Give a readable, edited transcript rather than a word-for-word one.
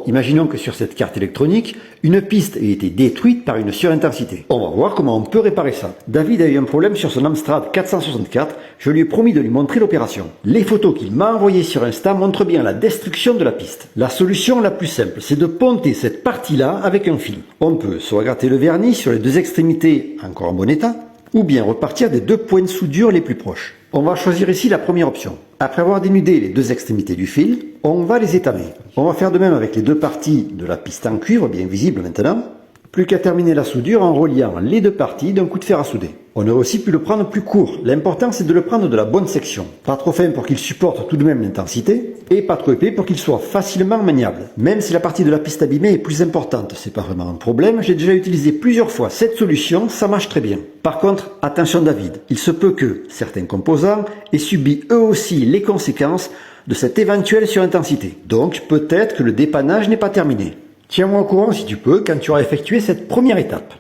Imaginons que sur cette carte électronique, une piste ait été détruite par une surintensité. On va voir comment on peut réparer ça. David a eu un problème sur son Amstrad 464, je lui ai promis de lui montrer l'opération. Les photos qu'il m'a envoyées sur Insta montrent bien la destruction de la piste. La solution la plus simple, c'est de ponter cette partie-là avec un fil. On peut soit gratter le vernis sur les deux extrémités encore en bon état, ou bien repartir des deux points de soudure les plus proches. On va choisir ici la première option. Après avoir dénudé les deux extrémités du fil, on va les étamer. On va faire de même avec les deux parties de la piste en cuivre, bien visible maintenant. Plus qu'à terminer la soudure en reliant les deux parties d'un coup de fer à souder. On aurait aussi pu le prendre plus court. L'important c'est de le prendre de la bonne section. Pas trop fin pour qu'il supporte tout de même l'intensité, et pas trop épais pour qu'il soit facilement maniable. Même si la partie de la piste abîmée est plus importante, c'est pas vraiment un problème, j'ai déjà utilisé plusieurs fois cette solution, ça marche très bien. Par contre, attention David, il se peut que certains composants aient subi eux aussi les conséquences de cette éventuelle surintensité. Donc peut-être que le dépannage n'est pas terminé. Tiens-moi au courant si tu peux quand tu auras effectué cette première étape.